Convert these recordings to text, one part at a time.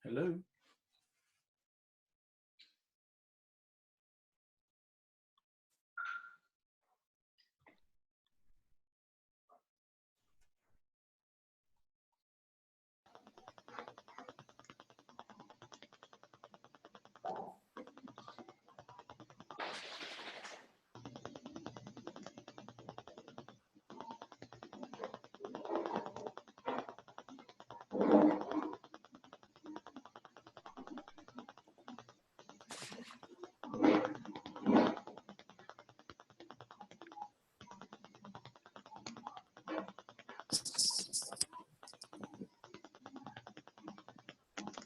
Hello.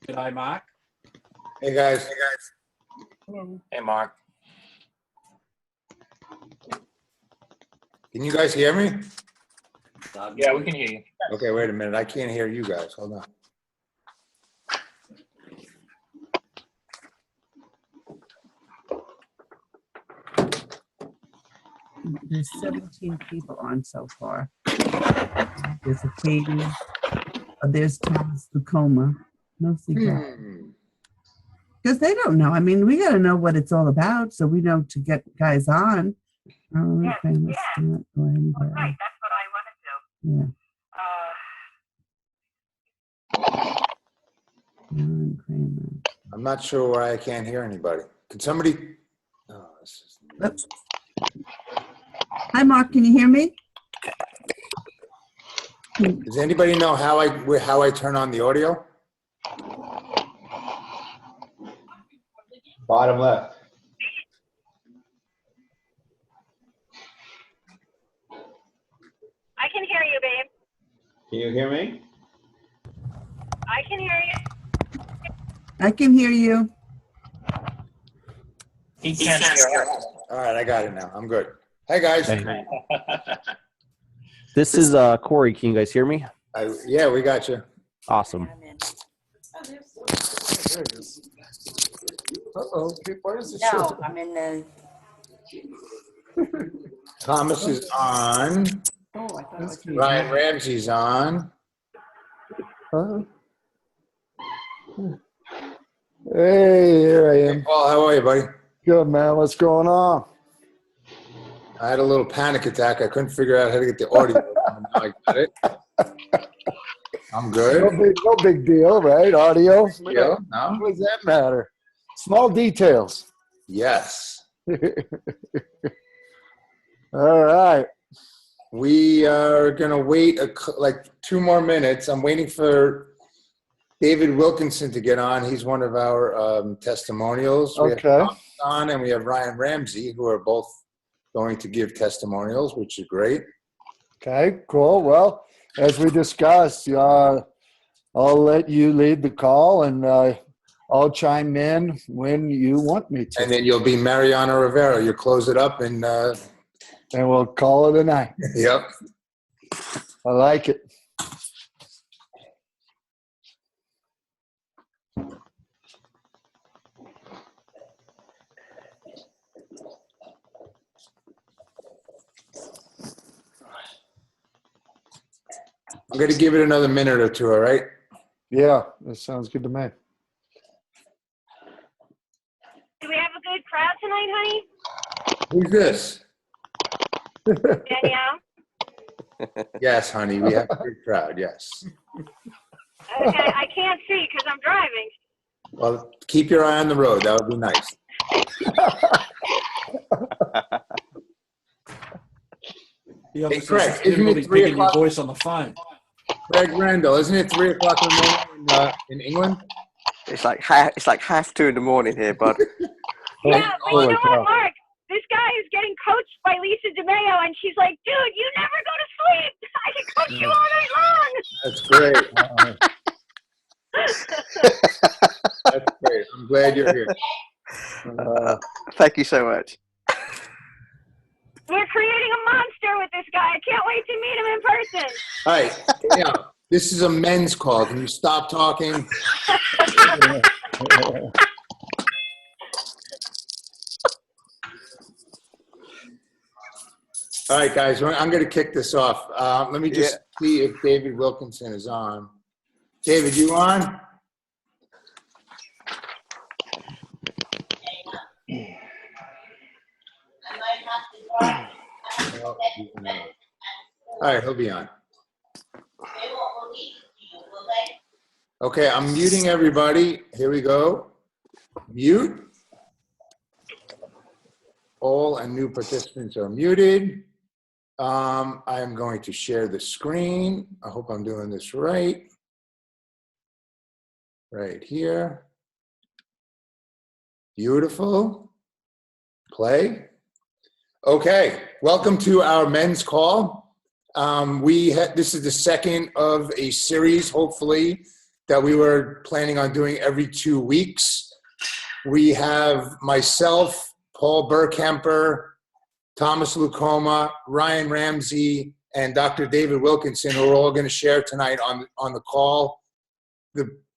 G'day, Mark. Hey guys. Hello. Hey, Mark. Can you guys hear me? Yeah, we can hear you. Okay, wait a minute. I can't hear you guys. Hold on. There's 17 people on so far. There's a Katie. There's Thomas Tacoma. Mostly guys. Because they don't know. I mean, we got to know what it's all about so we know to get guys on. Oh, okay. Let's not go ahead and go. Right, that's what I want to do. Yeah. Kramer. I'm not sure why I can't hear anybody. Can somebody? Oh, this is... Oops. Hi, Mark. Can you hear me? Does anybody know how I turn on the audio? Bottom left. I can hear you, babe. Can you hear me? I can hear you. I can hear you. He can't hear us. All right, I got it now. I'm good. Hey guys. Hey. This is Corey. Can you guys hear me? Yeah, we got you. Awesome. Uh-oh. What is the No, I'm in the. Thomas is on. Oh, I thought it was you. Ryan Ramsey's on. Hey, here I am. Paul, how are you, buddy? Good, man. What's going on? I had a little panic attack. I couldn't figure out how to get the audio. Now I got it. I'm good. No big deal, right? Audio. Yeah. No? What does that matter? Small details. Yes. All right. We are going to wait like 2 more minutes. I'm waiting for David Wilkinson to get on. He's one of our testimonials. We have Okay. Thomas on, and we have Ryan Ramsey, who are both going to give testimonials, which is great. Okay, cool. Well, as we discussed, I'll let you lead the call, and I'll chime in when you want me to. And then you'll be Mariano Rivera. You'll close it up and we'll call it a night. yep. I like it. I'm going to give it another minute or 2, all right? Yeah, that sounds good to me. Do we have a good crowd tonight, honey? Who's this? Danielle? Yes, honey, we have a good crowd, yes. Okay, I can't see because I'm driving. Well, keep your eye on the road. That would be nice. Hey, Craig, isn't it everybody's 3 picking your o'clock? voice on the phone. Greg Randall, isn't it 3 o'clock in the morning in England? It's like half 2 in the morning here, bud. Yeah, but Holy you know cow. what, Mark? This guy is getting coached by Lisa DeMeo, and she's like, dude, you never go to sleep. I can coach you all night long. That's great. That's great. I'm glad you're here. Thank you so much. We're creating a monster with this guy. I can't wait to meet him in person. All right. Yeah, this is a men's call. Can you stop talking? All right, guys, I'm going to kick this off. Let me just see if David Wilkinson is on. David, you on? All right, he'll be on. Okay, I'm muting everybody. Here we go. Mute. All and new participants are muted. I am going to share the screen. I hope I'm doing this right. Right here. Beautiful. Play. Okay, welcome to our men's call. This is the second of a series, hopefully, that we were planning on doing every 2 weeks. We have myself, Paul Burkemper, Thomas Lucoma, Ryan Ramsey, and Dr. David Wilkinson, who are all going to share tonight on the call.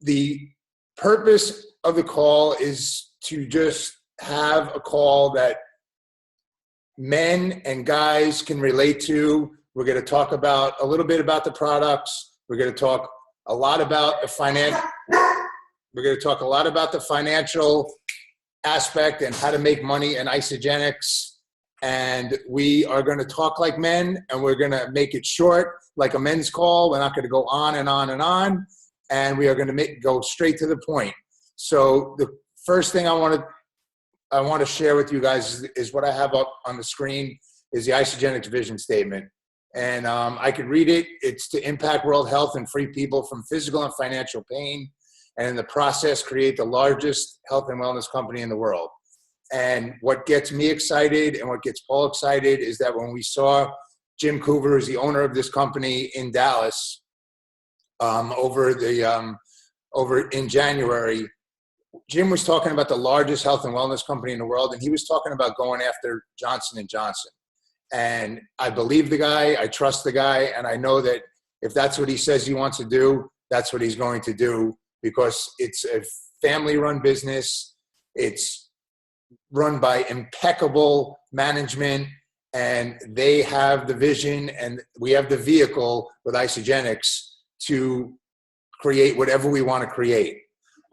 The purpose of the call is to just have a call that men and guys can relate to. We're going to talk about a little bit about the products. We're going to talk a lot about the financial aspect and how to make money in Isagenix. And we are going to talk like men, and we're going to make it short, like a men's call. We're not going to go on and on and on, and we are going to go straight to the point. So the first thing I want to share with you guys is what I have up on the screen is the Isagenix vision statement. And I can read it. It's to impact world health and free people from physical and financial pain, and in the process, create the largest health and wellness company in the world. And what gets me excited and what gets Paul excited is that when we saw Jim Coover, who's the owner of this company in Dallas, over in January, Jim was talking about the largest health and wellness company in the world, and he was talking about going after Johnson & Johnson. And I believe the guy, I trust the guy, and I know that if that's what he says he wants to do, that's what he's going to do, because it's a family-run business. It's run by impeccable management, and they have the vision, and we have the vehicle with Isagenix to create whatever we want to create.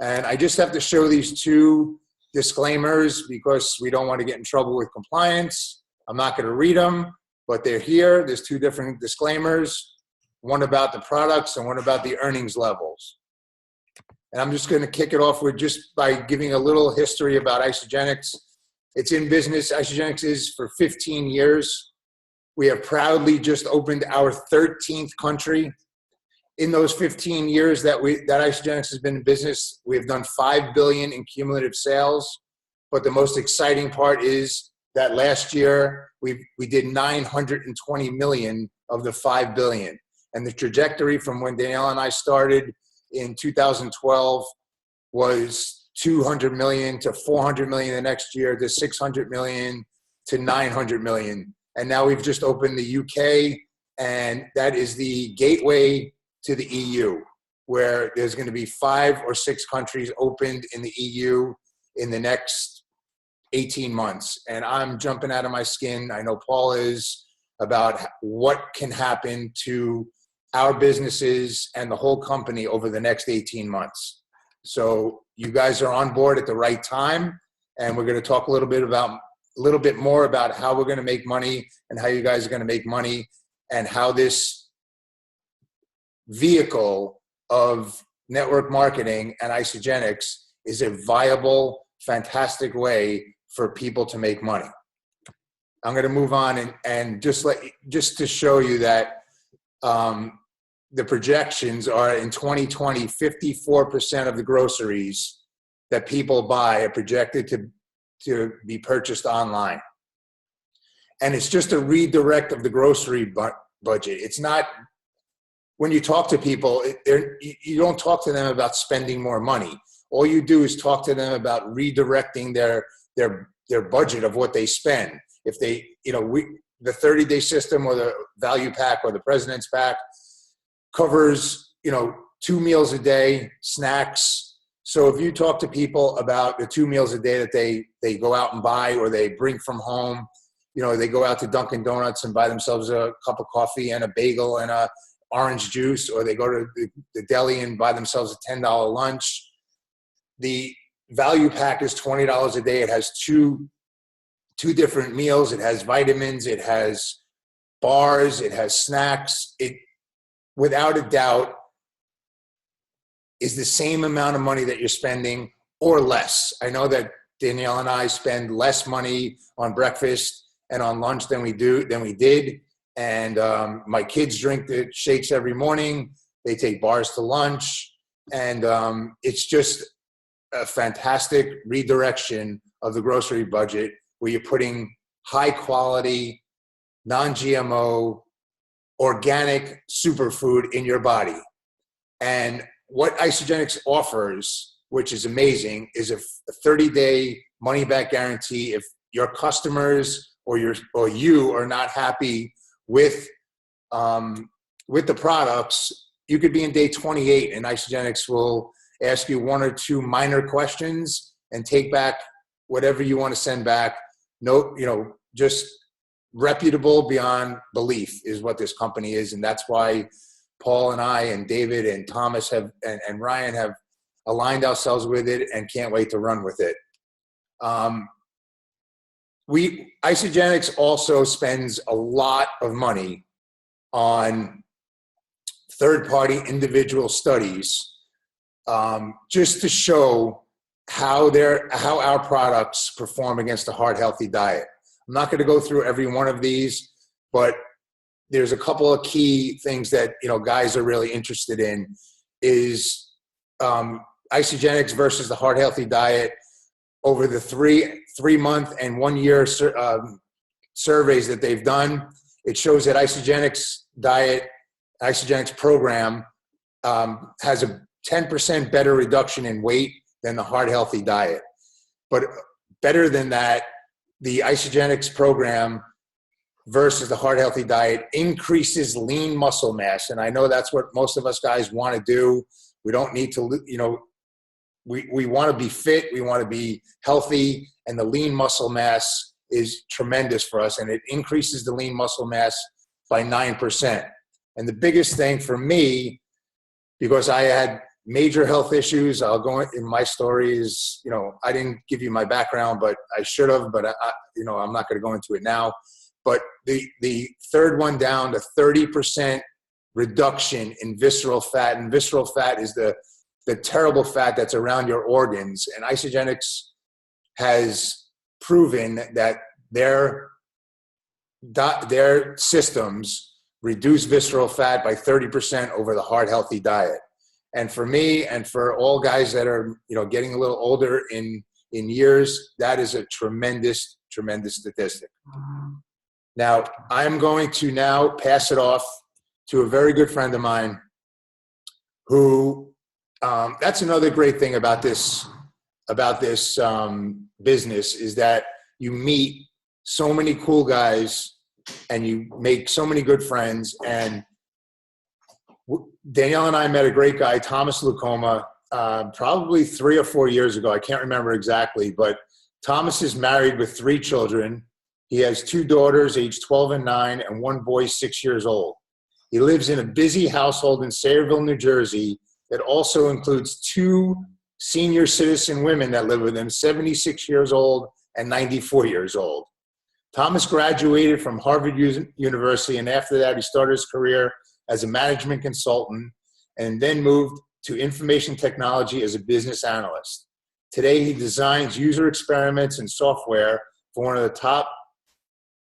And I just have to show these two disclaimers because we don't want to get in trouble with compliance. I'm not going to read them, but they're here. There's two different disclaimers, one about the products and one about the earnings levels. And I'm just going to kick it off with just by giving a little history about Isagenix. It's in business. Isagenix is for 15 years. We have proudly just opened our 13th country. In those 15 years that Isagenix has been in business, we have done $5 billion in cumulative sales. But the most exciting part is that last year we did $920 million of the $5 billion. And the trajectory from when Danielle and I started in 2012 was $200 million to $400 million the next year to $600 million to $900 million. And now we've just opened the UK, and that is the gateway to the EU, where there's going to be 5 or 6 countries opened in the EU in the next 18 months. And I'm jumping out of my skin. I know Paul is, about what can happen to our businesses and the whole company over the next 18 months. So you guys are on board at the right time, and we're going to talk a little bit more about how we're going to make money and how you guys are going to make money, and how this vehicle of network marketing and Isagenix is a viable, fantastic way for people to make money. I'm going to move on and just to show you that the projections are in 2020, 54% of the groceries that people buy are projected to be purchased online. And it's just a redirect of the grocery budget. It's not, when you talk to people, you don't talk to them about spending more money. All you do is talk to them about redirecting their budget of what they spend. If they, the 30-day system or the value pack or the president's pack covers, 2 meals a day, snacks. So if you talk to people about the 2 meals a day that they go out and buy, or they bring from home, they go out to Dunkin' Donuts and buy themselves a cup of coffee and a bagel and a orange juice, or they go to the deli and buy themselves a $10 lunch. The value pack is $20 a day. It has 2 2 different meals. It has vitamins. It has bars. It has snacks. It, without a doubt, is the same amount of money that you're spending or less. I know that Danielle and I spend less money on breakfast and on lunch than we did. And my kids drink the shakes every morning. They take bars to lunch. And it's just a fantastic redirection of the grocery budget where you're putting high quality, non-GMO, organic superfood in your body. And what Isagenix offers, which is amazing, is a 30-day money-back guarantee. If your customers or you are not happy with the products, you could be in day 28, and Isagenix will ask you 1 or 2 minor questions and take back whatever you want to send back. No, just reputable beyond belief is what this company is, and that's why Paul and I and David and Thomas and Ryan have aligned ourselves with it and can't wait to run with it. Isagenix also spends a lot of money on third-party individual studies just to show how our products perform against a heart-healthy diet. I'm not going to go through every one of these, but there's a couple of key things that guys are really interested in. Is Isagenix versus the heart-healthy diet. Over the 3-month and 1-year surveys that they've done, it shows that Isagenix program has a 10% better reduction in weight than the heart-healthy diet. But better than that, the Isagenix program versus the heart-healthy diet increases lean muscle mass. And I know that's what most of us guys want to do. We don't need to, we want to be fit. We want to be healthy. And the lean muscle mass is tremendous for us. And it increases the lean muscle mass by 9%. And the biggest thing for me, because I had major health issues, I'll go in my story is, I didn't give you my background, but I should have, but I'm not going to go into it now. But the third one down, the 30% reduction in visceral fat, and visceral fat is the terrible fat that's around your organs. And Isagenix has proven that their systems reduce visceral fat by 30% over the heart-healthy diet. And for me and for all guys that are getting a little older in years, that is a tremendous statistic. Now, I'm going to now pass it off to a very good friend of mine who, that's another great thing about this business, is that you meet so many cool guys and you make so many good friends. And Danielle and I met a great guy, Thomas Lucoma, probably 3 or 4 years ago. I can't remember exactly, but Thomas is married with 3 children. He has 2 daughters, aged 12 and 9, and 1 boy, 6 years old. He lives in a busy household in Sayreville, New Jersey, that also includes 2 senior citizen women that live with him, 76 years old and 94 years old. Thomas graduated from Harvard University, and after that, he started his career as a management consultant and then moved to information technology as a business analyst. Today, he designs user experiments and software for one of the top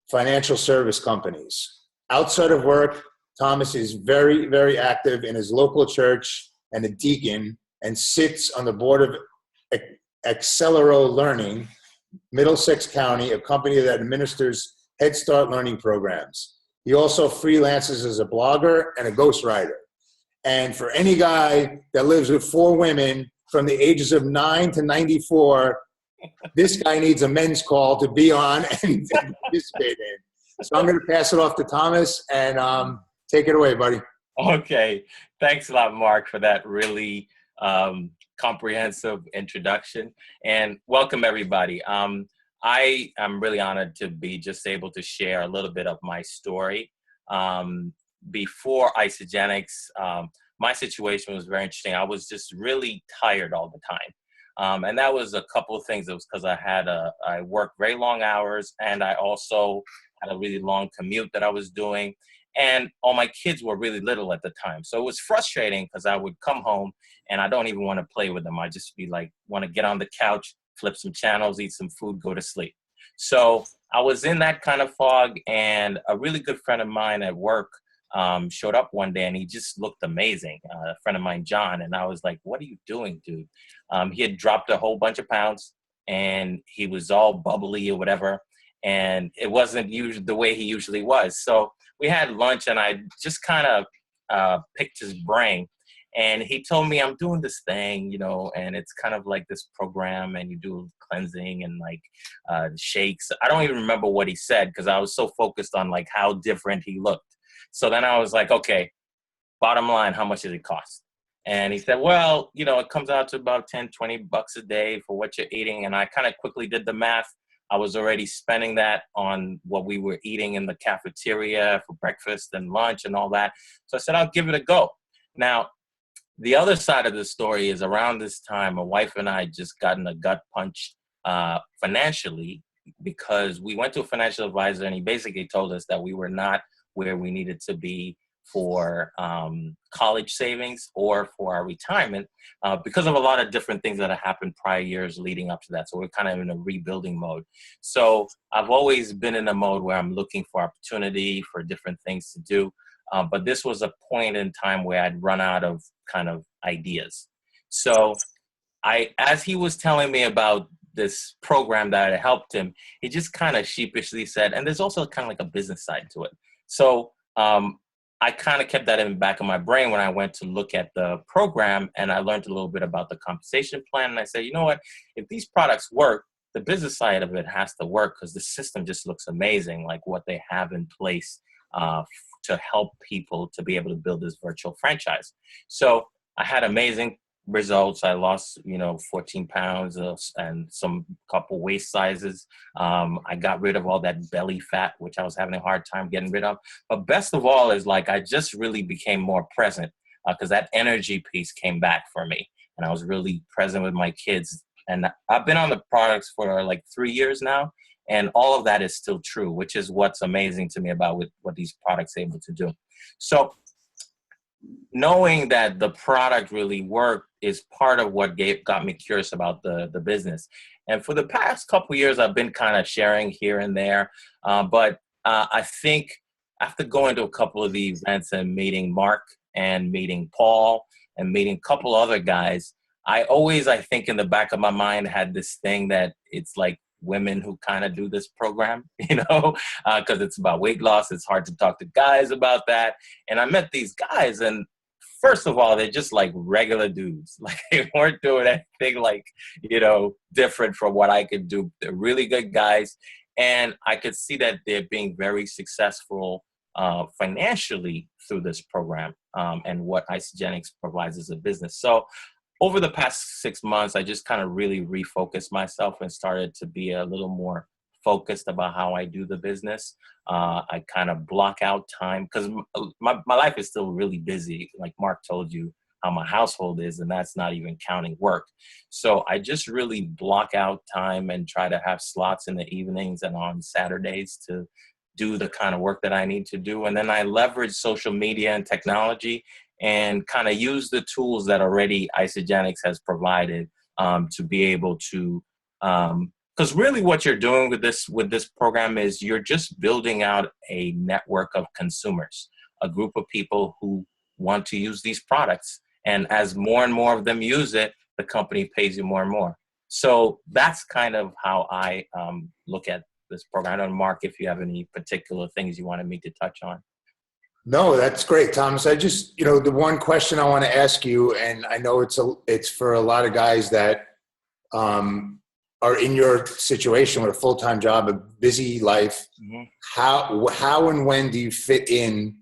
financial service companies. Outside of work, Thomas is very, very active in his local church and a deacon, and sits on the board of Accelero Learning, Middlesex County, a company that administers Head Start learning programs. He also freelances as a blogger and a ghostwriter. And for any guy that lives with 4 women from the ages of 9 to 94, this guy needs a men's call to be on and participate in. So I'm going to pass it off to Thomas, and take it away, buddy. Okay. Thanks a lot, Mark, for that really comprehensive introduction. And welcome, everybody. I am really honored to be just able to share a little bit of my story. Before Isagenix, my situation was very interesting. I was just really tired all the time. And that was a couple of things. It was because I worked very long hours, and I also had a really long commute that I was doing. And all my kids were really little at the time. So it was frustrating because I would come home and I don't even want to play with them. I just be like, want to get on the couch, flip some channels, eat some food, go to sleep. So I was in that kind of fog, and a really good friend of mine at work showed up one day, and he just looked amazing. A friend of mine, John, and I was like, what are you doing, dude? He had dropped a whole bunch of pounds, and he was all bubbly or whatever, and it wasn't usually the way he usually was. So we had lunch, and I just kind of picked his brain. And he told me, I'm doing this thing, you know, and it's kind of like this program, and you do cleansing and like shakes. I don't even remember what he said because I was so focused on like how different he looked. So then I was like, okay, bottom line, how much does it cost? And he said, well, you know, it comes out to about 10, 20 bucks a day for what you're eating. And I kind of quickly did the math. I was already spending that on what we were eating in the cafeteria for breakfast and lunch and all that. So I said, I'll give it a go. Now, the other side of the story is around this time, my wife and I just gotten a gut punch financially, because we went to a financial advisor, and he basically told us that we were not where we needed to be for college savings or for our retirement because of a lot of different things that have happened prior years leading up to that. So we're kind of in a rebuilding mode. So I've always been in a mode where I'm looking for opportunity for different things to do. But this was a point in time where I'd run out of kind of ideas. So as he was telling me about this program that had helped him, he just kind of sheepishly said, and there's also kind of like a business side to it. So I kind of kept that in the back of my brain when I went to look at the program, and I learned a little bit about the compensation plan. And I said, you know what, if these products work, the business side of it has to work, because the system just looks amazing, like what they have in place to help people to be able to build this virtual franchise. So I had amazing results. I lost, 14 pounds and some couple waist sizes. I got rid of all that belly fat, which I was having a hard time getting rid of. But best of all is like, I just really became more present because that energy piece came back for me. And I was really present with my kids. And I've been on the products for like 3 years now. And all of that is still true, which is what's amazing to me about what these products are able to do. So knowing that the product really worked is part of what got me curious about the business. And for the past couple of years, I've been kind of sharing here and there. But I think after going to a couple of the events and meeting Mark and meeting Paul and meeting a couple other guys, I think in the back of my mind had this thing that it's like women who kind of do this program, because it's about weight loss. It's hard to talk to guys about that. And I met these guys, and first of all, they're just like regular dudes. Like they weren't doing anything like, different from what I could do. They're really good guys. And I could see that they're being very successful financially through this program and what Isagenix provides as a business. So over the past 6 months, I just kind of really refocused myself and started to be a little more focused about how I do the business. I kind of block out time because my life is still really busy. Like Mark told you how my household is, and that's not even counting work. So I just really block out time and try to have slots in the evenings and on Saturdays to do the kind of work that I need to do. And then I leverage social media and technology and kind of use the tools that already Isagenix has provided to be able to, because really what you're doing with this program is you're just building out a network of consumers, a group of people who want to use these products. And as more and more of them use it, the company pays you more and more. So that's kind of how I look at this program. I don't know, Mark, if you have any particular things you wanted me to touch on. No, that's great, Thomas. I just, the one question I want to ask you, and I know it's for a lot of guys that are in your situation with a full-time job, a busy life. Mm-hmm. How and when do you fit in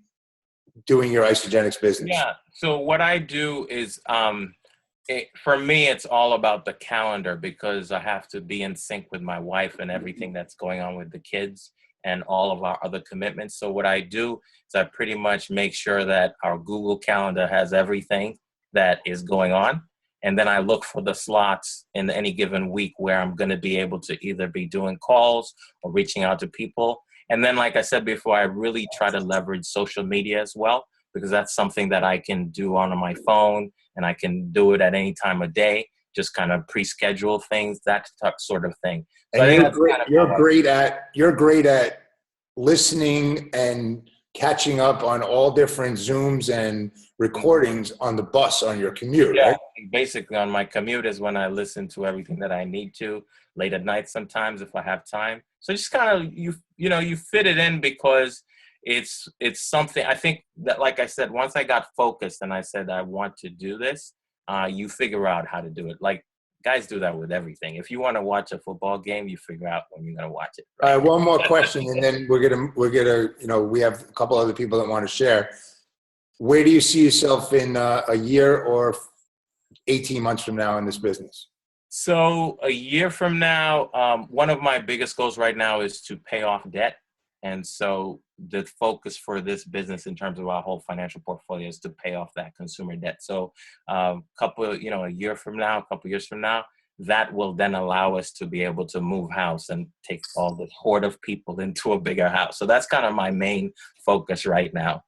doing your Isagenix business? Yeah. So what I do is, for me, it's all about the calendar because I have to be in sync with my wife and everything that's going on with the kids and all of our other commitments. So what I do is I pretty much make sure that our Google Calendar has everything that is going on. And then I look for the slots in any given week where I'm going to be able to either be doing calls or reaching out to people. And then, like I said before, I really try to leverage social media as well, because that's something that I can do on my phone, and I can do it at any time of day, just kind of pre-schedule things, that sort of thing. So And I think that's kind of you're great at listening and catching up on all different Zooms and recordings on the bus on your commute, yeah, right? basically on my commute is when I listen to everything that I need to, late at night sometimes if I have time. So just kind of, you fit it in, because it's something, I think that, like I said, once I got focused and I said I want to do this, you figure out how to do it. Like, guys do that with everything. If you want to watch a football game, you figure out when you're going to watch it. Right? All right, one more question, and then we're gonna, we have a couple other people that want to share. Where do you see yourself in a year or 18 months from now in this business? So a year from now, one of my biggest goals right now is to pay off debt. And so the focus for this business in terms of our whole financial portfolio is to pay off that consumer debt. So a year from now, a couple years from now, that will then allow us to be able to move house and take all this horde of people into a bigger house. So that's kind of my main focus right now.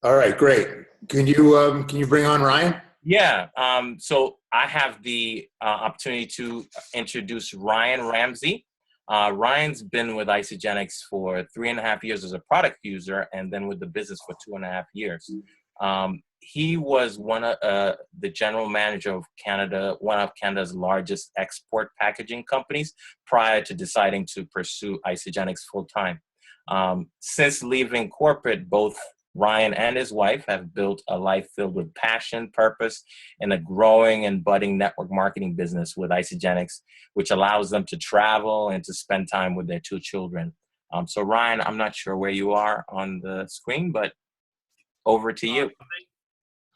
All right, great. Can you bring on Ryan? Yeah. So I have the opportunity to introduce Ryan Ramsey. Ryan's been with Isagenix for 3.5 years as a product user, and then with the business for 2.5 years. He was one of the general manager of one of Canada's largest export packaging companies, prior to deciding to pursue Isagenix full time. Since leaving corporate, both Ryan and his wife have built a life filled with passion, purpose, and a growing and budding network marketing business with Isagenix, which allows them to travel and to spend time with their 2 children. So Ryan, I'm not sure where you are on the screen, but over to you.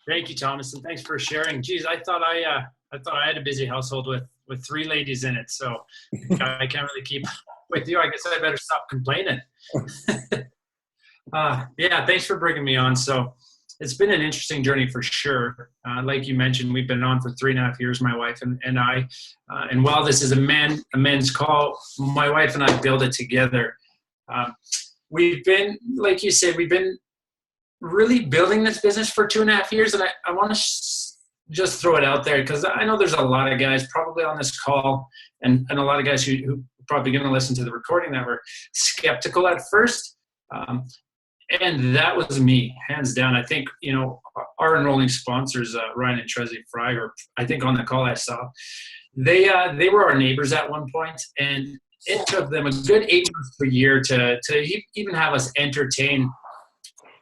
Thank you, Thomas, and thanks for sharing. Geez, I thought I had a busy household with 3 ladies in it, so I can't really keep up with you. I guess I better stop complaining. Yeah, thanks for bringing me on. So it's been an interesting journey for sure. Like you mentioned, we've been on for 3.5 years, my wife and I. And while this is a men's call, my wife and I build it together. We've been, like you said, we've been really building this business for 2.5 years. And I want to just throw it out there, because I know there's a lot of guys probably on this call and a lot of guys who probably going to listen to the recording that were skeptical at first. And that was me, hands down. I think, our enrolling sponsors, Ryan and Trezzy Fry, or I think on the call I saw, they were our neighbors at one point, and it took them a good 8 months per year to even have us entertain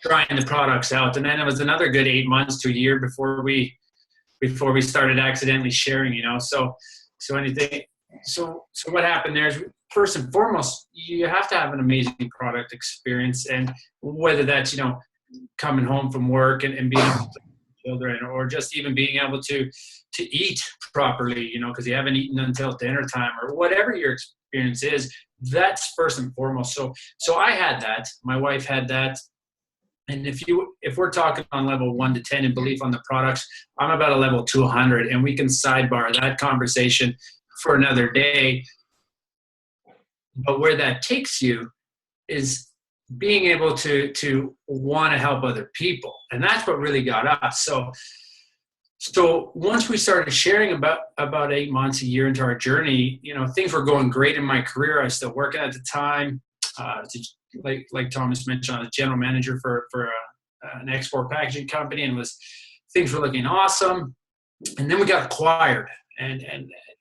trying the products out. And then it was another good 8 months to a year before we started accidentally sharing, So what happened there is, first and foremost, you have to have an amazing product experience, and whether that's, coming home from work and being able to children, or just even being able to eat properly, because you haven't eaten until dinner time, or whatever your experience is, that's first and foremost. So I had that, my wife had that. And if we're talking on level 1 to 10 in belief on the products, I'm about a level 200, and we can sidebar that conversation for another day. But where that takes you is being able to want to help other people. And that's what really got us. So once we started sharing about 8 months, a year into our journey, things were going great in my career. I was still working at the time. Like Thomas mentioned, I was general manager for an export packaging company, and things were looking awesome. And then we got acquired. And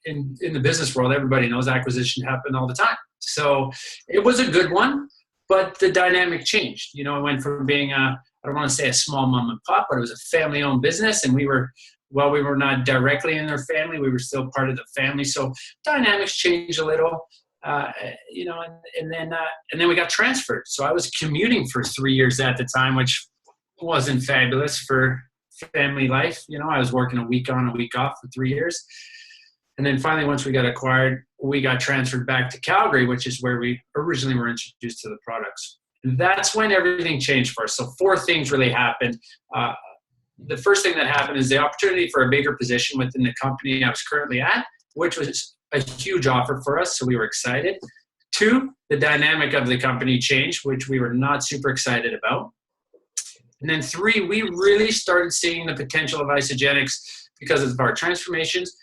in the business world, everybody knows acquisition happen all the time. So it was a good one, but the dynamic changed. It went from being I don't want to say a small mom and pop, but it was a family-owned business, and we were not directly in their family, we were still part of the family. So dynamics changed a little, and then we got transferred. So I was commuting for 3 years at the time, which wasn't fabulous for family life. I was working a week on, a week off for 3 years. And then finally, once we got acquired, we got transferred back to Calgary, which is where we originally were introduced to the products. And that's when everything changed for us. So 4 things really happened. the first thing that happened is the opportunity for a bigger position within the company I was currently at, which was a huge offer for us. So we were excited. 2, the dynamic of the company changed, which we were not super excited about. And then 3, we really started seeing the potential of Isagenix because of our transformations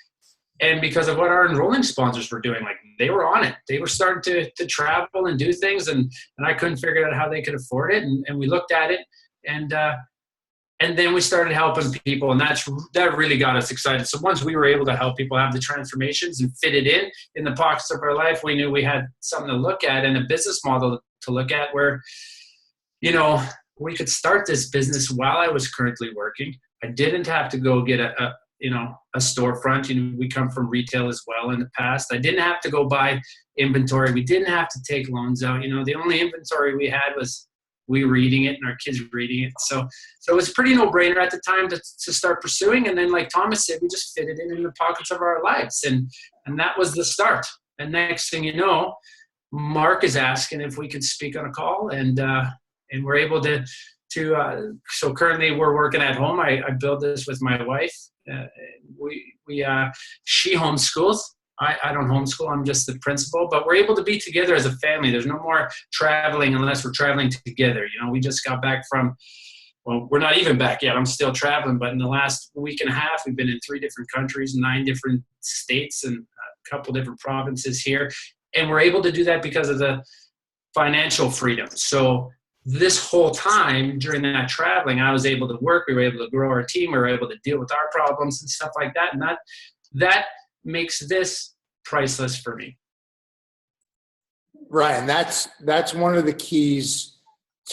and because of what our enrolling sponsors were doing. Like, they were on it. They were starting to travel and do things, and I couldn't figure out how they could afford it. And we looked at it, and then we started helping people, and that really got us excited. So once we were able to help people have the transformations and fit it in the pockets of our life, we knew we had something to look at and a business model to look at where, you know, we could start this business while I was currently working. I didn't have to go get a storefront. You know, we come from retail as well in the past. I didn't have to go buy inventory. We didn't have to take loans out. You know, the only inventory we had was we were eating it and our kids were eating it. So it was pretty no-brainer at the time to start pursuing. And then, like Thomas said, we just fit it in the pockets of our lives. And that was the start. And next thing you know, Mark is asking if we could speak on a call, and we're able to so currently we're working at home. I built this with my wife. She homeschools. I don't homeschool. I'm just the principal, but we're able to be together as a family. There's no more traveling unless we're traveling together. You know, we just got back from, well, we're not even back yet. I'm still traveling, but in the last week and a half, we've been in 3 different countries, 9 different states, and a couple different provinces here. And we're able to do that because of the financial freedom. So this whole time during that traveling, I was able to work. We were able to grow our team. We were able to deal with our problems and stuff like that. And that makes this priceless for me. Ryan, that's one of the keys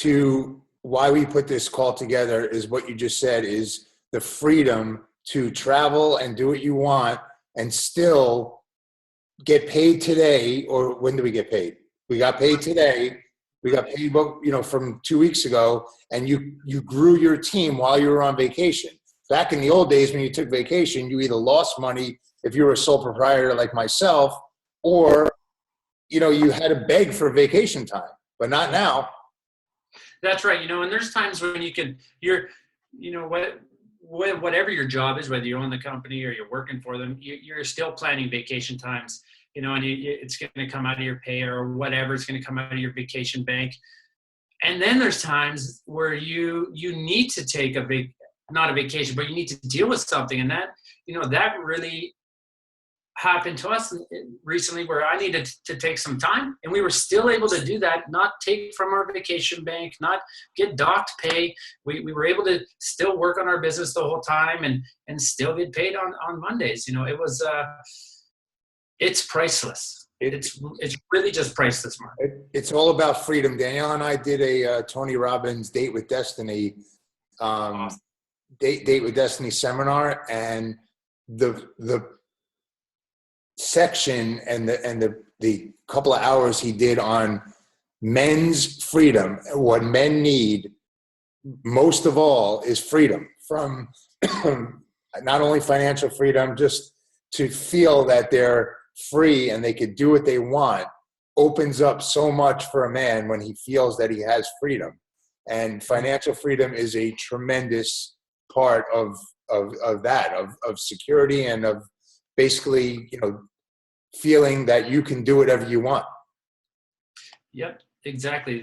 to why we put this call together, is what you just said, is the freedom to travel and do what you want and still get paid today. Or when do we get paid? We got paid today. We got paid, from 2 weeks ago, and you grew your team while you were on vacation. Back in the old days, when you took vacation, you either lost money if you were a sole proprietor like myself, or, you had to beg for vacation time, but not now. That's right. And there's times when whatever your job is, whether you own the company or you're working for them, you're still planning vacation times, and it's going to come out of your pay or whatever. It's going to come out of your vacation bank. And then there's times where you need to take not a vacation, but you need to deal with something. And that really happened to us recently, where I needed to take some time, and we were still able to do that, not take from our vacation bank, not get docked pay. We were able to still work on our business the whole time and still get paid on Mondays. It was, it's priceless. It's really just priceless, Mark. It's all about freedom. Danielle and I did a Tony Robbins Date with Destiny, Awesome. Date with Destiny seminar, and the section and the couple of hours he did on men's freedom. What men need most of all is freedom, from not only financial freedom, just to feel that they're free and they could do what they want, opens up so much for a man when he feels that he has freedom. And financial freedom is a tremendous part of security, and of basically, feeling that you can do whatever you want. Yep, exactly.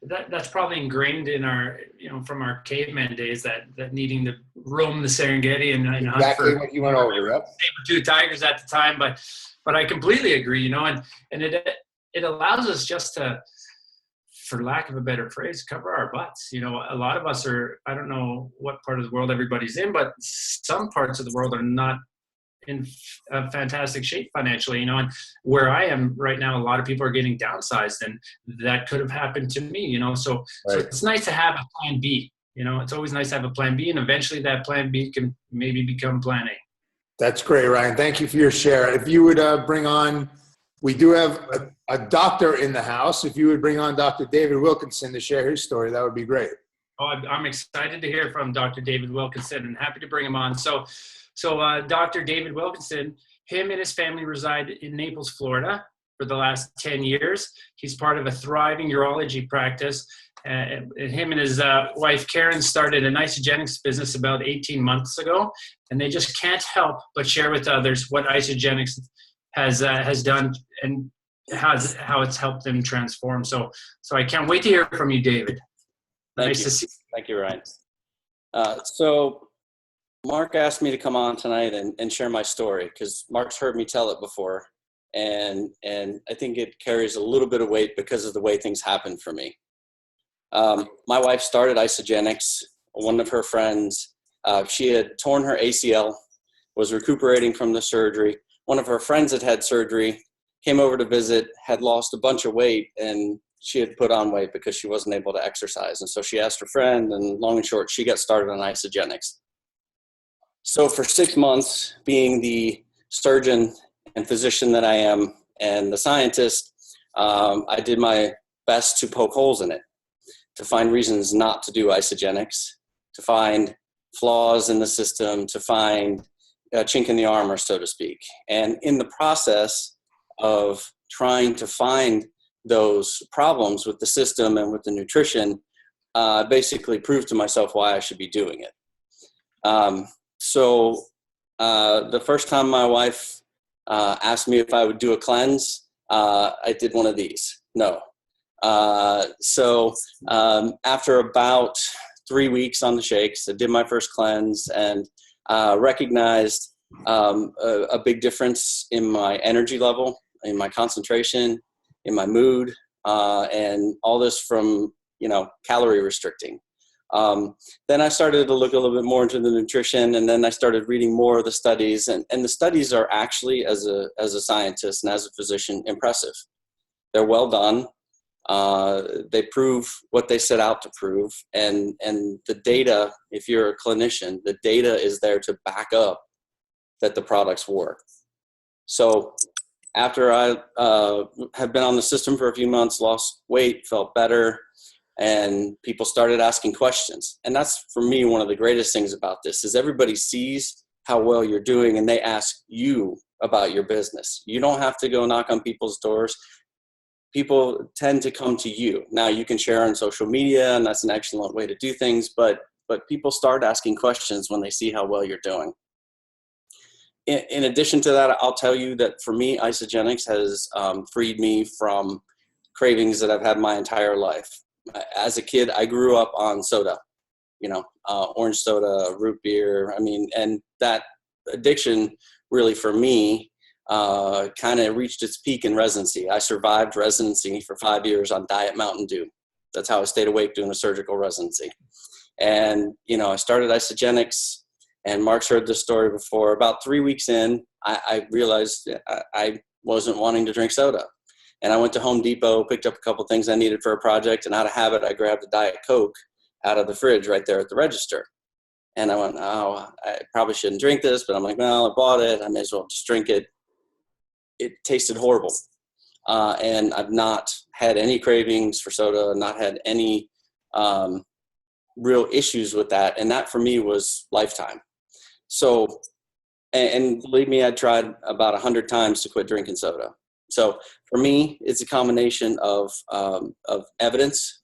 That's probably ingrained in our, from our caveman days, that needing to roam the Serengeti and hunt exactly for what you went over. Yep. saber-tooth tigers at the time. But I completely agree, and it allows us just to, for lack of a better phrase, cover our butts. A lot of us are, I don't know what part of the world everybody's in, but some parts of the world are not in fantastic shape financially, and where I am right now, a lot of people are getting downsized, and that could have happened to me, so Right. So it's nice to have a plan B. It's always nice to have a plan B, and eventually that plan B can maybe become plan A. That's great, Ryan. Thank you for your share. If you would bring on, we do have a doctor in the house. If you would bring on Dr. David Wilkinson to share his story, that would be great. Oh, I'm excited to hear from Dr. David Wilkinson, and happy to bring him on. So Dr. David Wilkinson, him and his family reside in Naples, Florida for the last 10 years. He's part of a thriving urology practice him and his wife Karen started an Isagenix business about 18 months ago, and they just can't help but share with others what Isagenix has done and how it's helped them transform. So I can't wait to hear from you, David. Thank you. Thank you, Ryan. So Mark asked me to come on tonight and share my story because Mark's heard me tell it before. And I think it carries a little bit of weight because of the way things happened for me. My wife started Isagenix. One of her friends, she had torn her ACL, was recuperating from the surgery. One of her friends had had surgery, came over to visit, had lost a bunch of weight, and she had put on weight because she wasn't able to exercise. And so she asked her friend, and long and short, she got started on Isagenix. So for 6 months, being the surgeon and physician that I am and the scientist, I did my best to poke holes in it, to find reasons not to do Isagenix, to find flaws in the system, to find a chink in the armor, so to speak. And in the process of trying to find those problems with the system and with the nutrition, basically proved to myself why I should be doing it. So the first time my wife asked me if I would do a cleanse, I did one of these. No. So after about 3 weeks on the shakes, I did my first cleanse and recognized a big difference in my energy level, in my concentration, in my mood, and all this from, calorie restricting. Then I started to look a little bit more into the nutrition, and then I started reading more of the studies, and the studies are actually, as a scientist and as a physician, impressive. They're well done. They prove what they set out to prove, and the data, if you're a clinician, the data is there to back up that the products work. So after I had been on the system for a few months, lost weight, felt better, and people started asking questions. And that's, for me, one of the greatest things about this is everybody sees how well you're doing, and they ask you about your business. You don't have to go knock on people's doors. People tend to come to you. Now, you can share on social media, and that's an excellent way to do things, but people start asking questions when they see how well you're doing. In addition to that, I'll tell you that for me, Isagenix has freed me from cravings that I've had my entire life. As a kid, I grew up on soda, orange soda, root beer. And that addiction really for me kind of reached its peak in residency. I survived residency for 5 years on Diet Mountain Dew. That's how I stayed awake doing a surgical residency. And, I started Isagenix, and Mark's heard this story before. About 3 weeks in, I realized I wasn't wanting to drink soda. And I went to Home Depot, picked up a couple things I needed for a project, and out of habit, I grabbed a Diet Coke out of the fridge right there at the register. And I went, I probably shouldn't drink this, but I'm like, well, I bought it. I may as well just drink it. It tasted horrible. And I've not had any cravings for soda, not had any real issues with that. And that for me was lifetime. So, and believe me, I tried about 100 times to quit drinking soda. So for me, it's a combination of evidence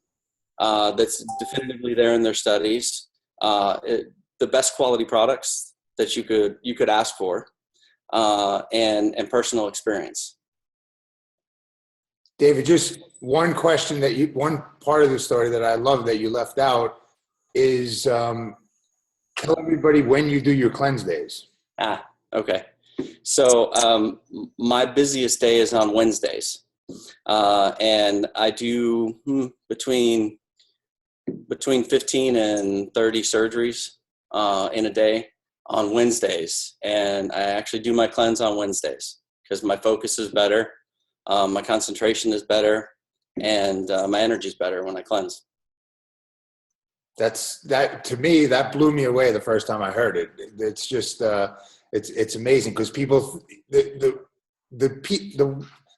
that's definitively there in their studies, the best quality products that you could ask for, and personal experience. David, just one question one part of the story that I love that you left out is tell everybody when you do your cleanse days. Okay. So my busiest day is on Wednesdays, and I do between 15 and 30 surgeries in a day on Wednesdays, and I actually do my cleanse on Wednesdays because my focus is better, my concentration is better, and my energy is better when I cleanse. That to me, that blew me away the first time I heard it. It's just it's amazing because people the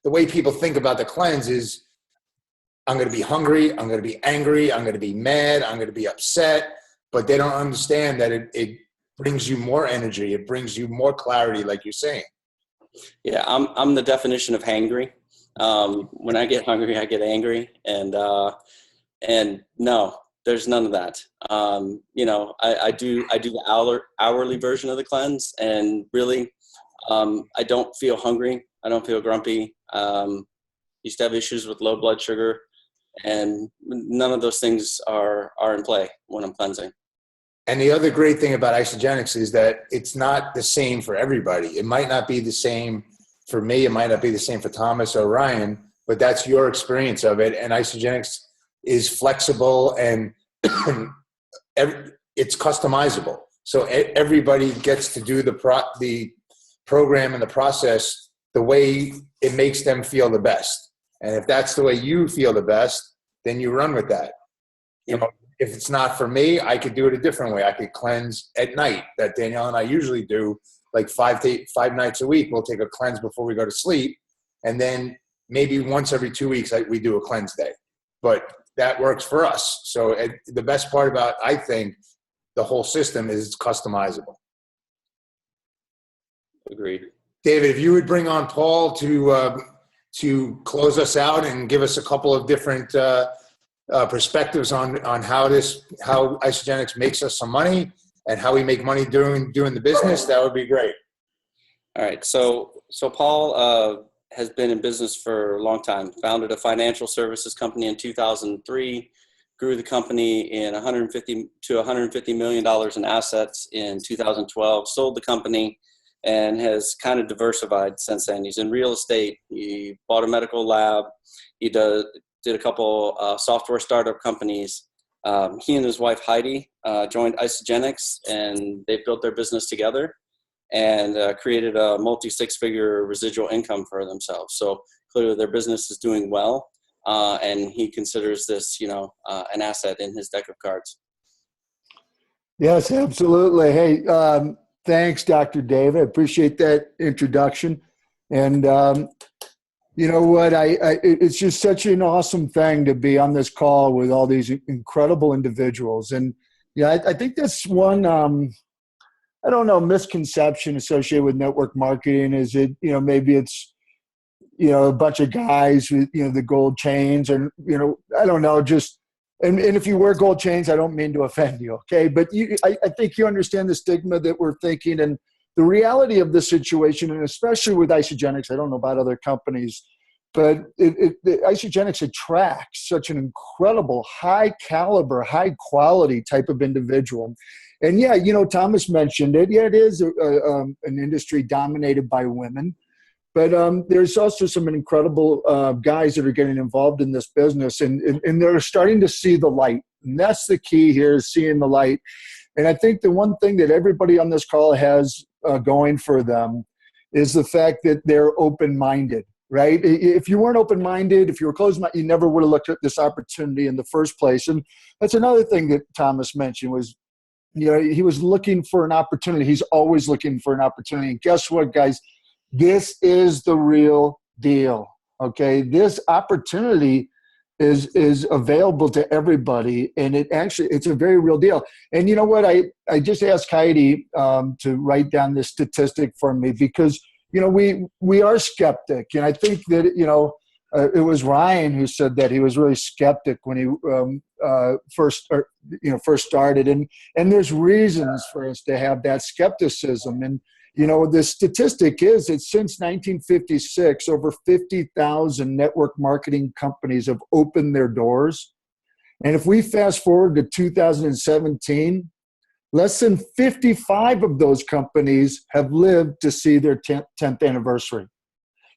way people think about the cleanse is I'm going to be hungry, I'm going to be angry, I'm going to be mad, I'm going to be upset, but they don't understand that it brings you more energy, it brings you more clarity, like you're saying. Yeah, I'm the definition of hangry. When I get hungry, I get angry, and And no, there's none of that. You know, I do the hourly version of the cleanse, and really, I don't feel hungry. I don't feel grumpy. Used to have issues with low blood sugar, and none of those things are in play when I'm cleansing. And the other great thing about Isagenix is that it's not the same for everybody. It might not be the same for me. It might not be the same for Thomas or Ryan, but that's your experience of it. And Isagenix is flexible and it's customizable. So everybody gets to do the program and the process the way it makes them feel the best. And if that's the way you feel the best, then you run with that. You know, if it's not for me, I could do it a different way. I could cleanse at night, that Danielle and I usually do, like 5 nights a week. We'll take a cleanse before we go to sleep. And then maybe once every 2 weeks, we do a cleanse day. But that works for us. So the best part about, I think, the whole system is it's customizable. Agreed. David, if you would bring on Paul to close us out and give us a couple of different perspectives on how Isagenix makes us some money and how we make money doing the business, that would be great. All right. So Paul has been in business for a long time. Founded a financial services company in 2003. Grew the company in $150 million in assets in 2012. Sold the company and has kind of diversified since then. He's in real estate. He bought a medical lab. He did a couple software startup companies. He and his wife Heidi joined Isagenix, and they built their business together and created a multi-six-figure residual income for themselves. So clearly their business is doing well, and he considers this, an asset in his deck of cards. Yes, absolutely. Hey, thanks, Dr. David. I appreciate that introduction. And you know what? It's just such an awesome thing to be on this call with all these incredible individuals. And I think that's one, I don't know, misconception associated with network marketing is it, maybe it's, a bunch of guys with, the gold chains and, I don't know, just, and if you wear gold chains, I don't mean to offend you. Okay. But I think you understand the stigma that we're thinking and the reality of the situation, and especially with Isagenix, I don't know about other companies, but Isagenix attracts such an incredible, high caliber, high quality type of individual. And Thomas mentioned it. Yeah, it is an industry dominated by women, but there's also some incredible guys that are getting involved in this business, and they're starting to see the light. And that's the key here, is seeing the light. And I think the one thing that everybody on this call has going for them is the fact that they're open-minded, right? If you weren't open-minded, if you were closed-minded, you never would have looked at this opportunity in the first place. And that's another thing that Thomas mentioned was, he was looking for an opportunity. He's always looking for an opportunity. And guess what, guys? This is the real deal, okay? This opportunity is available to everybody, and it's a very real deal. And you know what? I just asked Heidi to write down this statistic for me because we are skeptic, and I think that it was Ryan who said that he was really skeptic when he first started, and there's reasons for us to have that skepticism. And the statistic is that since 1956, over 50,000 network marketing companies have opened their doors. And if we fast forward to 2017, less than 55 of those companies have lived to see their 10th anniversary.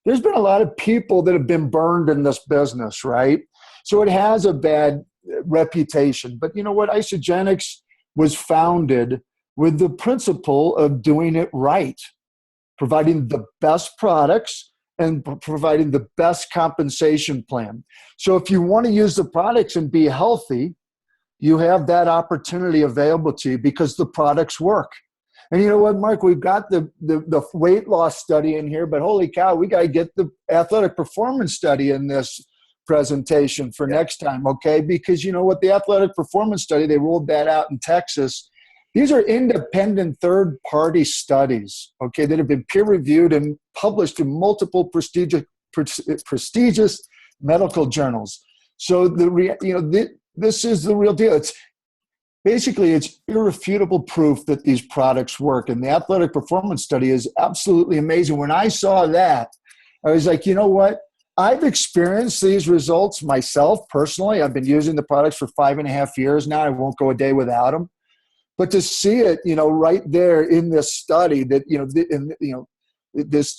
There's been a lot of people that have been burned in this business, right? So it has a bad reputation. But you know what? Isagenix was founded with the principle of doing it right, providing the best products and providing the best compensation plan. So if you want to use the products and be healthy, you have that opportunity available to you because the products work. And you know what, Mark, we've got the weight loss study in here, but holy cow, we got to get the athletic performance study in this presentation for next time, okay? Because you know what, the athletic performance study, they rolled that out in Texas. These are independent third-party studies, okay, that have been peer-reviewed and published in multiple prestigious medical journals. So this is the real deal. It's irrefutable proof that these products work. And the athletic performance study is absolutely amazing. When I saw that, I was like, you know what? I've experienced these results myself personally. I've been using the products for 5.5 years now. I won't go a day without them. But to see it, right there in this study that, this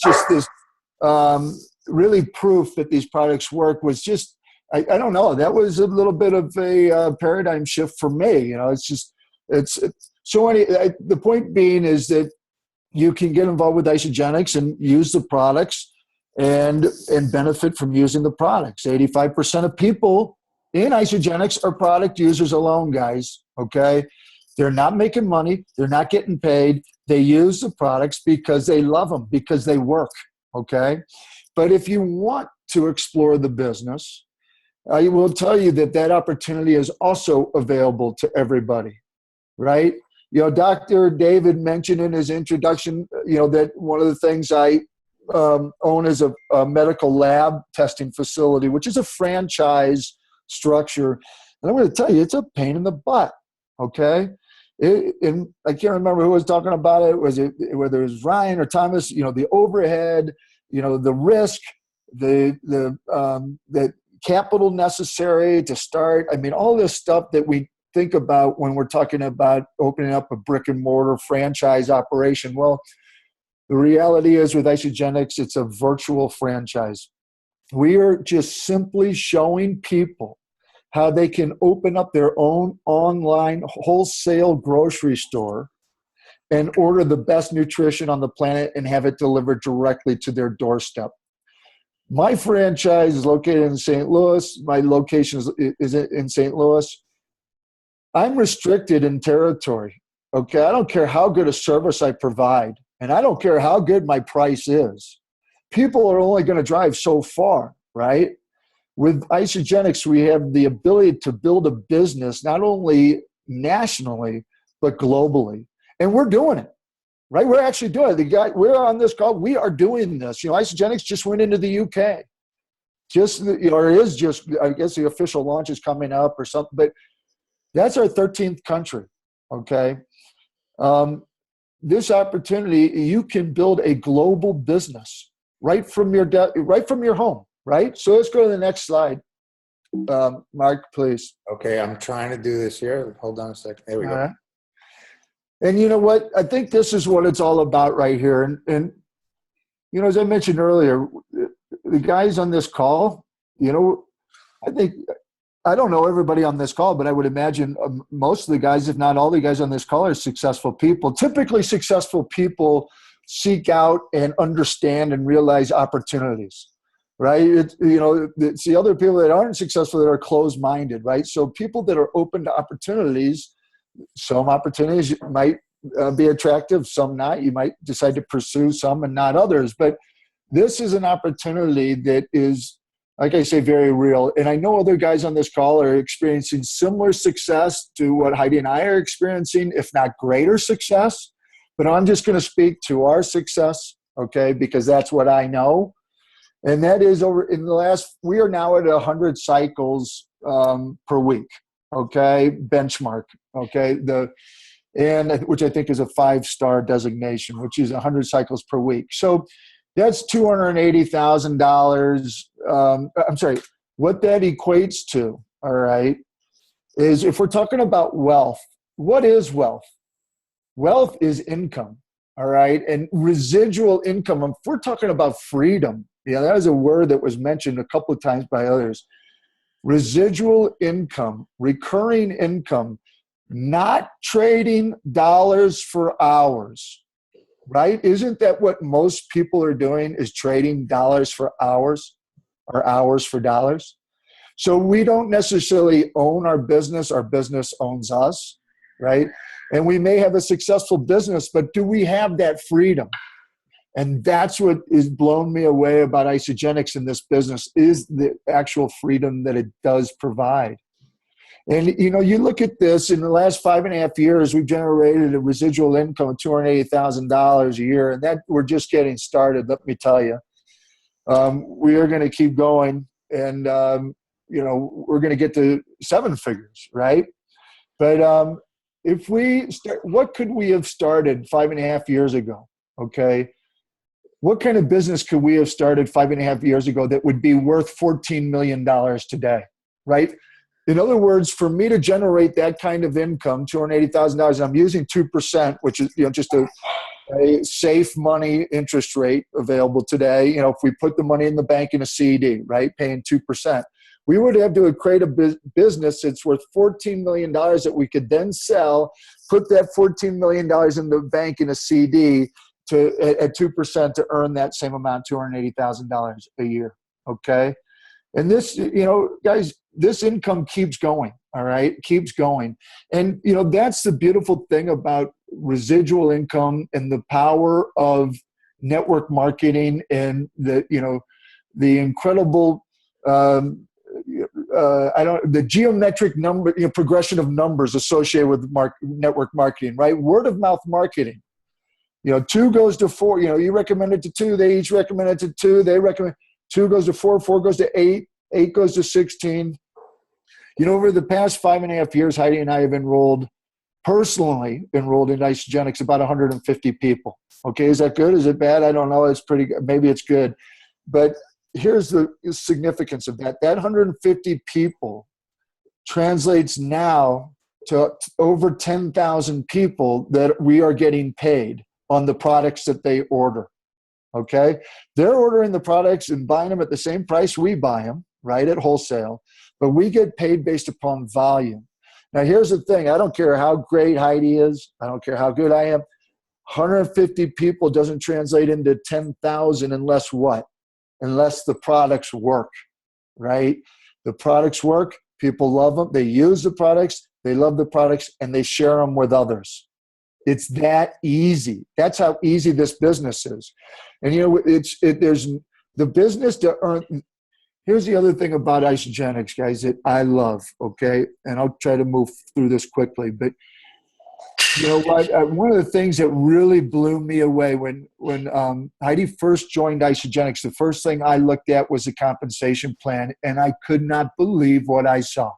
really proof that these products work was just, I don't know, that was a little bit of a paradigm shift for me. The point being is that you can get involved with Isagenix and use the products and benefit from using the products. 85% of people in Isagenix are product users alone, guys, okay? They're not making money. They're not getting paid. They use the products because they love them, because they work, okay? But if you want to explore the business, I will tell you that opportunity is also available to everybody, right? Dr. David mentioned in his introduction, that one of the things I own is a medical lab testing facility, which is a franchise structure. And I'm going to tell you, it's a pain in the butt, okay? And I can't remember who was talking about it. Whether it was Ryan or Thomas, the overhead, the risk, the capital necessary to start. I mean, all this stuff that we think about when we're talking about opening up a brick and mortar franchise operation. Well, the reality is with Isagenix, it's a virtual franchise. We are just simply showing people how they can open up their own online wholesale grocery store and order the best nutrition on the planet and have it delivered directly to their doorstep. My franchise is located in St. Louis. My location is in St. Louis. I'm restricted in territory, okay? I don't care how good a service I provide, and I don't care how good my price is. People are only going to drive so far, right? With Isagenix, we have the ability to build a business not only nationally, but globally. And we're doing it, right? We're actually doing it. We're on this call. We are doing this. Isagenix just went into the UK. I guess the official launch is coming up or something, but that's our 13th country, okay? This opportunity, you can build a global business right from your home, right? So let's go to the next slide. Mark, please. Okay, I'm trying to do this here. Hold on a second. There we go. And you know what? I think this is what it's all about right here. And as I mentioned earlier, the guys on this call, I don't know everybody on this call, but I would imagine most of the guys, if not all the guys on this call, are successful people. Typically, successful people seek out and understand and realize opportunities, right? It's the other people that aren't successful that are closed-minded, right? So people that are open to opportunities, some opportunities might be attractive, some not. You might decide to pursue some and not others. But this is an opportunity that is, like I say, very real. And I know other guys on this call are experiencing similar success to what Heidi and I are experiencing, if not greater success. But I'm just going to speak to our success, okay, because that's what I know. And that is we are now at 100 cycles per week, okay, benchmark, okay, which I think is a 5-star designation, which is 100 cycles per week. So that's $280,000. I'm sorry, what that equates to, all right, is if we're talking about wealth, what is wealth? Wealth is income, all right, and residual income. If we're talking about freedom, that is a word that was mentioned a couple of times by others. Residual income, recurring income, not trading dollars for hours, right? Isn't that what most people are doing, is trading dollars for hours or hours for dollars? So we don't necessarily own our business owns us, right? And we may have a successful business, but do we have that freedom? And that's what has blown me away about Isagenix in this business, is the actual freedom that it does provide. And, you look at this, in the last 5.5 years, we've generated a residual income of $280,000 a year, and that we're just getting started, let me tell you. We are going to keep going. And, we're going to get to 7 figures, right? But if we start, what could we have started 5.5 years ago? Okay. What kind of business could we have started 5.5 years ago that would be worth $14 million today, right? In other words, for me to generate that kind of income, $280,000, and I'm using 2%, which is just a safe money interest rate available today. If we put the money in the bank in a CD, right, paying 2%, we would have to create a business that's worth $14 million that we could then sell, put that $14 million in the bank in a CD at 2% to earn that same amount, $280,000 a year. Okay. And this, guys, this income keeps going. All right. Keeps going. And, that's the beautiful thing about residual income and the power of network marketing and the incredible, the geometric number, progression of numbers associated with network marketing, right? Word of mouth marketing. 2 goes to 4. You recommend it to 2. They each recommend it to 2. They recommend 2 goes to 4. 4 goes to 8. 8 goes to 16. Over the past 5.5 years, Heidi and I have personally enrolled in Isagenix about 150 people. Okay, is that good? Is it bad? I don't know. It's pretty good. Maybe it's good. But here's the significance of that. That 150 people translates now to over 10,000 people that we are getting paid on the products that they order. Okay? They're ordering the products and buying them at the same price we buy them, right, at wholesale, but we get paid based upon volume. Now, here's the thing. I don't care how great Heidi is. I don't care how good I am. 150 people doesn't translate into 10,000 unless what? Unless the products work, right? The products work. People love them. They use the products. They love the products, and they share them with others. It's that easy. That's how easy this business is. And, there's the business to earn. Here's the other thing about Isagenix, guys, that I love, okay? And I'll try to move through this quickly. But you know what? One of the things that really blew me away when Heidi first joined Isagenix, the first thing I looked at was the compensation plan, and I could not believe what I saw.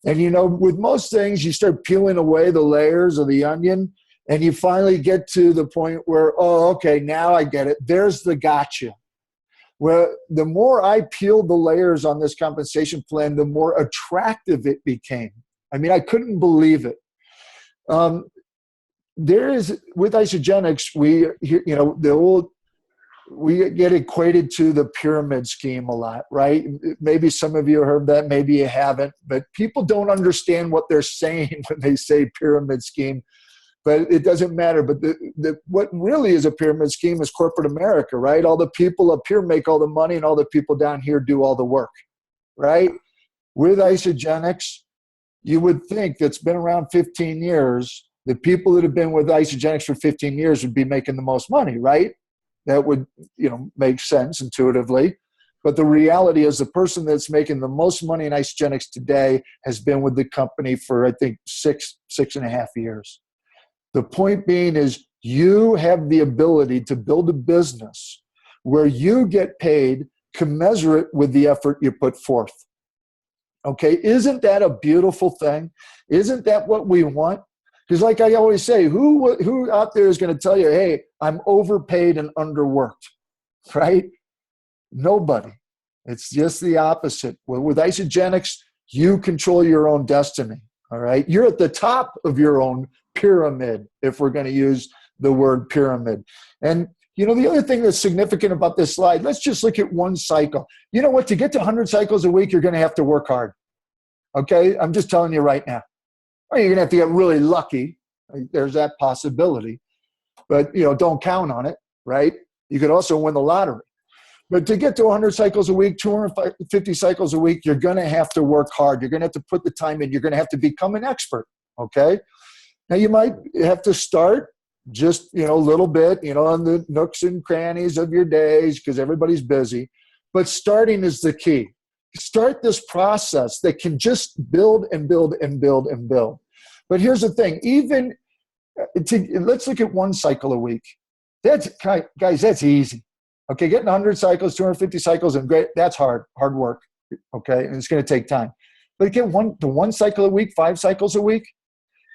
And, with most things, you start peeling away the layers of the onion, and you finally get to the point where, oh, okay, now I get it. There's the gotcha. Well, the more I peeled the layers on this compensation plan, the more attractive it became. I mean, I couldn't believe it. There is, with Isagenix, we get equated to the pyramid scheme a lot, right? Maybe some of you heard that, maybe you haven't, but people don't understand what they're saying when they say pyramid scheme, but it doesn't matter. But what really is a pyramid scheme is corporate America, right? All the people up here make all the money and all the people down here do all the work, right? With Isagenix, you would think that's been around 15 years, the people that have been with Isagenix for 15 years would be making the most money, right? That would, make sense intuitively. But the reality is the person that's making the most money in Isagenix today has been with the company for, I think, 6.5 years. The point being is you have the ability to build a business where you get paid commensurate with the effort you put forth. Okay, isn't that a beautiful thing? Isn't that what we want? Because like I always say, who out there is going to tell you, hey, I'm overpaid and underworked, right? Nobody. It's just the opposite. Well, with Isagenix, you control your own destiny, all right? You're at the top of your own pyramid, if we're going to use the word pyramid. And, the other thing that's significant about this slide, let's just look at one cycle. You know what? To get to 100 cycles a week, you're going to have to work hard, okay? I'm just telling you right now. Or you're going to have to get really lucky. There's that possibility. But, don't count on it, right? You could also win the lottery. But to get to 100 cycles a week, 250 cycles a week, you're going to have to work hard. You're going to have to put the time in. You're going to have to become an expert, okay? Now, you might have to start just, a little bit, on the nooks and crannies of your days because everybody's busy. But starting is the key. Start this process that can just build and build and build and build. But here's the thing, let's look at one cycle a week. Guys, that's easy. Okay, getting 100 cycles, 250 cycles, and great, that's hard work, okay? And it's going to take time. But again, one cycle a week, 5 cycles a week,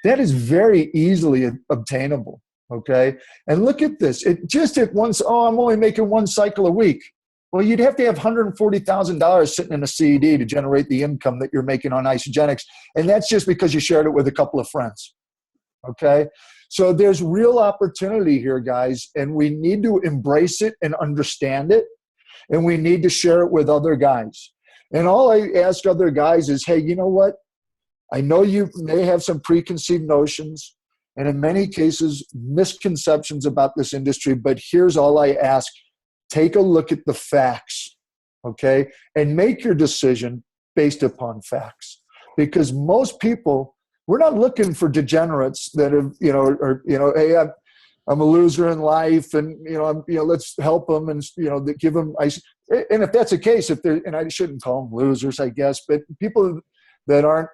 that is very easily obtainable, okay? And look at this. I'm only making 1 cycle a week. Well, you'd have to have $140,000 sitting in a CD to generate the income that you're making on Isagenix. And that's just because you shared it with a couple of friends, okay? So there's real opportunity here, guys, and we need to embrace it and understand it, and we need to share it with other guys. And all I ask other guys is, hey, you know what? I know you may have some preconceived notions and in many cases misconceptions about this industry, but here's all I ask. Take a look at the facts, okay? And make your decision based upon facts. Because most people, we're not looking for degenerates that have, hey, I'm a loser in life, and let's help them and give them. And if that's the case, and I shouldn't call them losers, I guess, but people that aren't,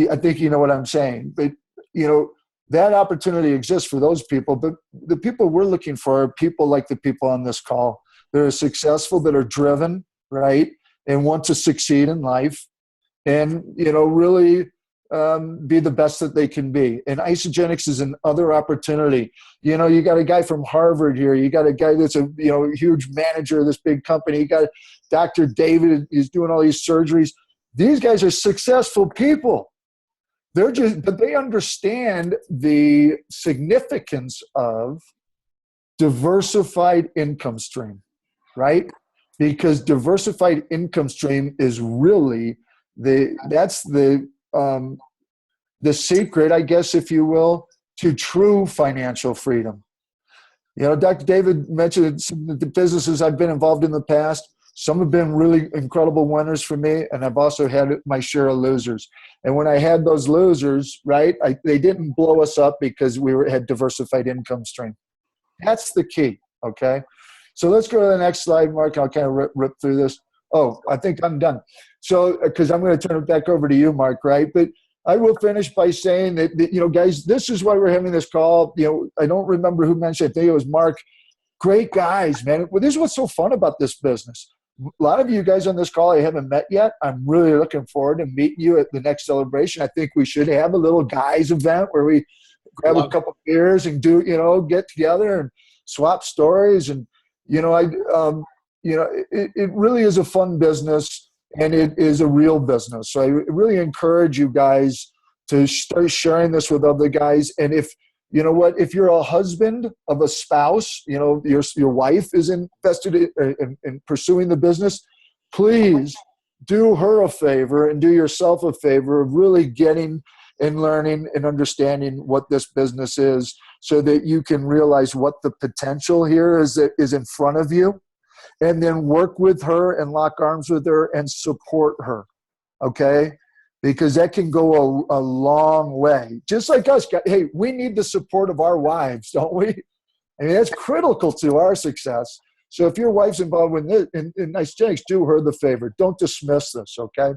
I think you know what I'm saying. But that opportunity exists for those people. But the people we're looking for are people like the people on this call. They're successful, that are driven, right, and want to succeed in life, and really. Be the best that they can be. And Isagenix is another opportunity. You got a guy from Harvard here. You got a guy that's a huge manager of this big company. You got Dr. David is doing all these surgeries. These guys are successful people. But they understand the significance of diversified income stream, right? Because diversified income stream is really that's the secret, I guess, if you will, to true financial freedom. Dr. David mentioned some of the businesses I've been involved in the past. Some have been really incredible winners for me, and I've also had my share of losers. And when I had those losers, right, they didn't blow us up because we had diversified income stream. That's the key, okay? So let's go to the next slide, Mark. I'll kind of rip through this. Oh, I think I'm done. So, because I'm going to turn it back over to you, Mark, right? But I will finish by saying that, guys, this is why we're having this call. I don't remember who mentioned it. I think it was Mark. Great guys, man. Well, this is what's so fun about this business. A lot of you guys on this call I haven't met yet. I'm really looking forward to meeting you at the next celebration. I think we should have a little guys event where we grab a couple beers and get together and swap stories. And, it really is a fun business, and it is a real business. So I really encourage you guys to start sharing this with other guys. And if you're a husband of a spouse, your wife is invested in pursuing the business, please do her a favor and do yourself a favor of really getting and learning and understanding what this business is, so that you can realize what the potential here is that is in front of you. And then work with her and lock arms with her and support her, okay? Because that can go a long way. Just like us, hey, we need the support of our wives, don't we? I mean, that's critical to our success. So if your wife's involved with it, in Isagenix, do her the favor. Don't dismiss this, okay?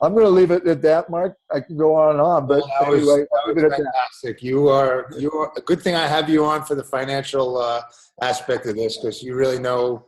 I'm going to leave it at that, Mark. I can go on and on, but anyway, I'll leave it at that. Fantastic. You are a good thing I have you on for the financial aspect of this, because you really know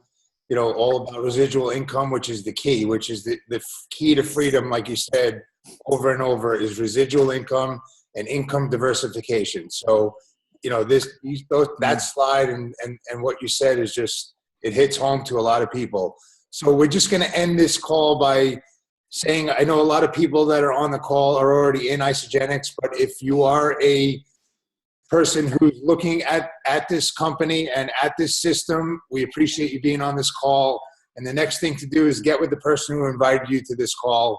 all about residual income, which is the key, which is the key to freedom, like you said over and over, is residual income and income diversification. So, that slide and what you said is just, it hits home to a lot of people. So we're just going to end this call by saying, I know a lot of people that are on the call are already in Isagenix, but if you are a person who's looking at this company and at this system, we appreciate you being on this call. And the next thing to do is get with the person who invited you to this call.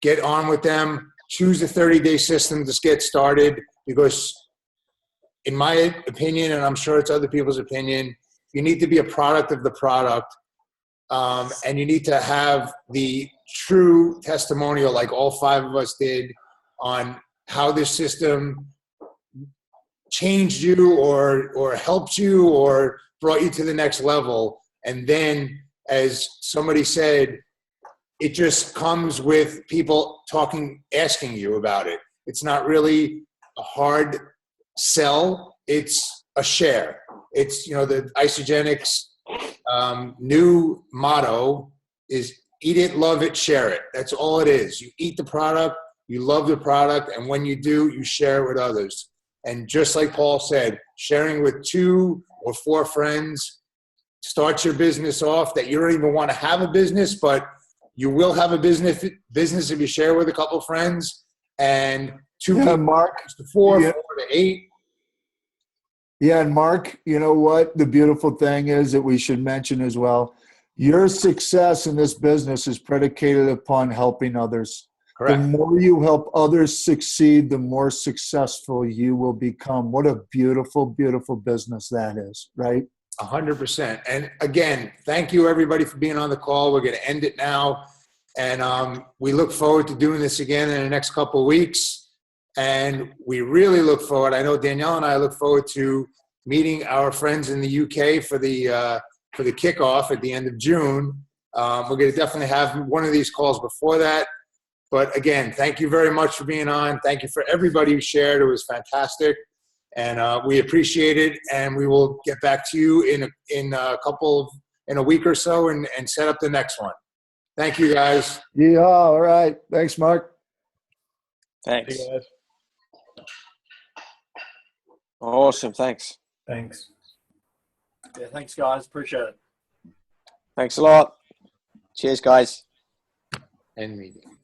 Get on with them. Choose a 30-day system to get started, because in my opinion, and I'm sure it's other people's opinion, you need to be a product of the product. And you need to have the true testimonial, like all 5 of us did, on how this system changed you or helped you or brought you to the next level. And then, as somebody said, it just comes with people asking you about it. It's not really a hard sell. It's a share. It's, the Isagenix new motto is eat it, love it, share it. That's all it is. You eat the product, you love the product, and when you do, you share it with others. And just like Paul said, sharing with 2 or 4 friends starts your business off that you don't even want to have a business, but you will have a business if you share with a couple of friends. And 2 people, Mark, to 4, 4 to 8. Yeah, and Mark, you know what? The beautiful thing is that we should mention as well, your success in this business is predicated upon helping others. Correct. The more you help others succeed, the more successful you will become. What a beautiful, beautiful business that is, right? 100%. And again, thank you everybody for being on the call. We're going to end it now. And we look forward to doing this again in the next couple of weeks. And we really look forward, I know Danielle and I look forward to meeting our friends in the UK for the kickoff at the end of June. We're going to definitely have one of these calls before that. But again, thank you very much for being on. Thank you for everybody who shared. It was fantastic. And we appreciate it. And we will get back to you in a week or so and set up the next one. Thank you, guys. Yeah, all right. Thanks, Mark. Thanks. Hey, guys. Awesome. Thanks. Thanks. Yeah, thanks, guys. Appreciate it. Thanks a lot. Cheers, guys. End meeting.